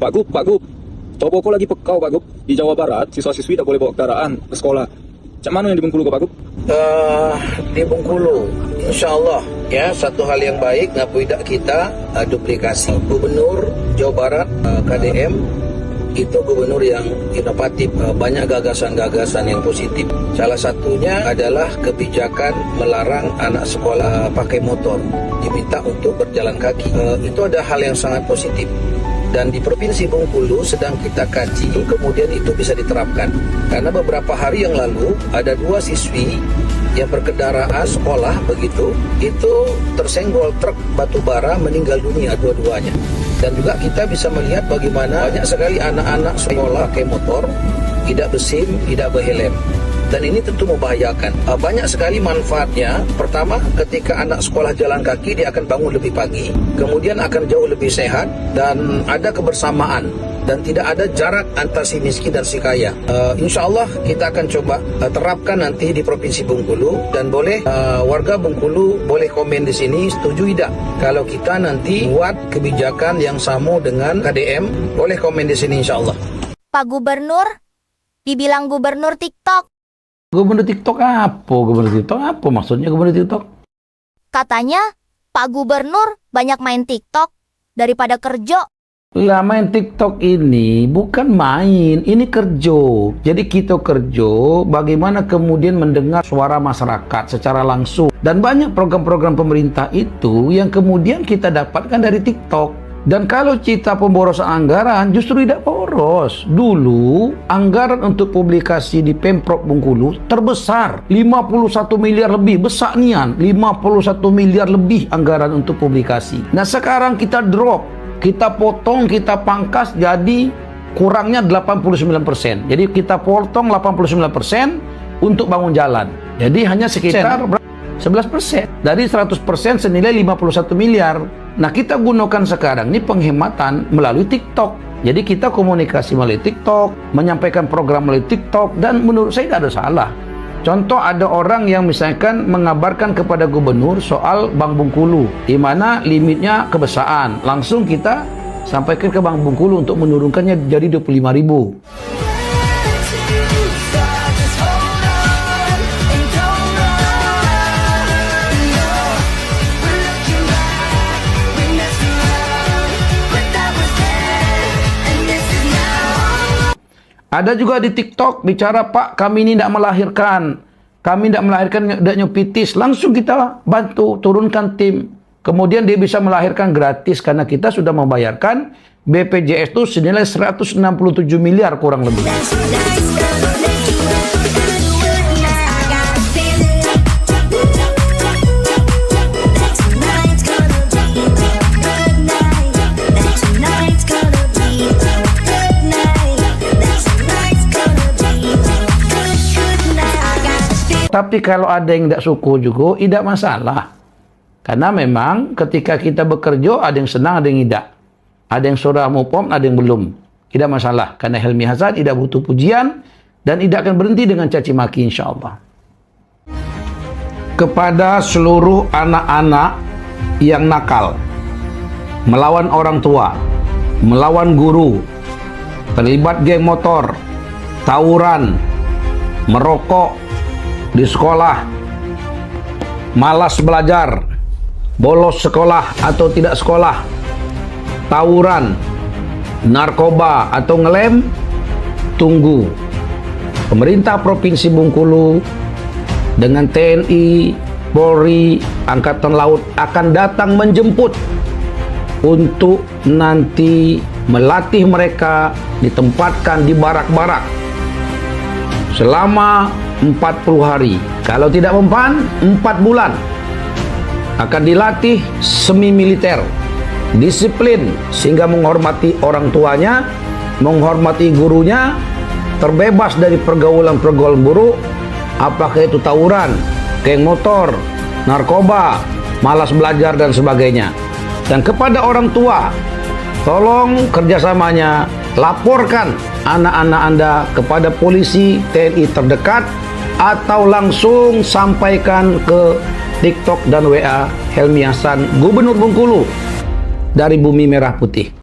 Pak Gub, Toboko lagi pekau Pak Gub. Di Jawa Barat, siswa-siswi tidak boleh bawa kendaraan ke sekolah. Cak mana yang di Bengkulu Pak Gub? Di Bengkulu, insya Allah ya, satu hal yang baik ngapuidak kita duplikasi. Gubernur Jawa Barat KDM itu gubernur yang inovatif, banyak gagasan-gagasan yang positif. Salah satunya adalah kebijakan melarang anak sekolah pakai motor, diminta untuk berjalan kaki. Itu ada hal yang sangat positif. Dan di Provinsi Bengkulu sedang kita kaji, kemudian itu bisa diterapkan. Karena beberapa hari yang lalu ada 2 siswi yang berkendaraan sekolah begitu, itu tersenggol truk batu bara, meninggal dunia dua-duanya. Dan juga kita bisa melihat bagaimana banyak sekali anak-anak sekolah pakai motor, tidak berSIM, tidak berhelm. Dan ini tentu membahayakan. Banyak sekali manfaatnya. Pertama, ketika anak sekolah jalan kaki, dia akan bangun lebih pagi, kemudian akan jauh lebih sehat, dan ada kebersamaan, dan tidak ada jarak antara si miskin dan si kaya. Insya Allah kita akan coba terapkan nanti di Provinsi Bengkulu, dan boleh warga Bengkulu boleh komen di sini, setuju tidak kalau kita nanti buat kebijakan yang sama dengan KDM, boleh komen di sini insya Allah. Pak Gubernur, dibilang gubernur TikTok. Gubernur TikTok apa? Gubernur TikTok apa maksudnya gubernur TikTok? Katanya Pak Gubernur banyak main TikTok daripada kerja. Lah, main TikTok ini bukan main, ini kerja. Jadi kita kerja bagaimana kemudian mendengar suara masyarakat secara langsung. Dan banyak program-program pemerintah itu yang kemudian kita dapatkan dari TikTok. Dan kalau cerita pemborosan anggaran justru tidak boros. Dulu anggaran untuk publikasi di Pemprov Bengkulu terbesar, 51 miliar lebih, besar nian, 51 miliar lebih anggaran untuk publikasi. Nah sekarang kita drop, kita potong, kita pangkas jadi kurangnya 89%. Jadi kita potong 89% untuk bangun jalan. Jadi hanya sekitar 11%. Dari 100% senilai 51 miliar. Nah kita gunakan sekarang ini penghematan melalui TikTok. Jadi kita komunikasi melalui TikTok, menyampaikan program melalui TikTok, dan menurut saya tidak ada salah. Contoh, ada orang yang misalkan mengabarkan kepada gubernur soal Bank Bengkulu, di mana limitnya kebesaan. Langsung kita sampaikan ke Bank Bengkulu untuk menurunkannya jadi 25.000. Ada juga di TikTok bicara, Pak kami ini tidak melahirkan, tidak nyopitis. Langsung kita bantu, turunkan tim. Kemudian dia bisa melahirkan gratis karena kita sudah membayarkan BPJS itu senilai 167 miliar kurang lebih. Tapi kalau ada yang tidak suku juga, tidak masalah. Karena memang ketika kita bekerja, ada yang senang, ada yang tidak. Ada yang sudah move, ada yang belum. Tidak masalah. Karena Helmi Hasan tidak butuh pujian, dan tidak akan berhenti dengan caci maki insya Allah. Kepada seluruh anak-anak yang nakal, melawan orang tua, melawan guru, terlibat geng motor, tawuran, merokok di sekolah, malas belajar, bolos sekolah atau tidak sekolah, tawuran, narkoba atau ngelem, tunggu. Pemerintah Provinsi Bengkulu dengan TNI, Polri, Angkatan Laut akan datang menjemput untuk nanti melatih mereka, ditempatkan di barak-barak selama 40 hari. Kalau tidak mempan, 4 bulan. Akan dilatih semi militer, disiplin, sehingga menghormati orang tuanya, menghormati gurunya, terbebas dari pergaulan-pergaulan buruk, apakah itu tawuran, geng motor, narkoba, malas belajar, dan sebagainya. Dan kepada orang tua, tolong kerjasamanya, laporkan anak-anak Anda kepada polisi, TNI terdekat, atau langsung sampaikan ke TikTok dan WA Helmi Hasan, Gubernur Bengkulu dari Bumi Merah Putih.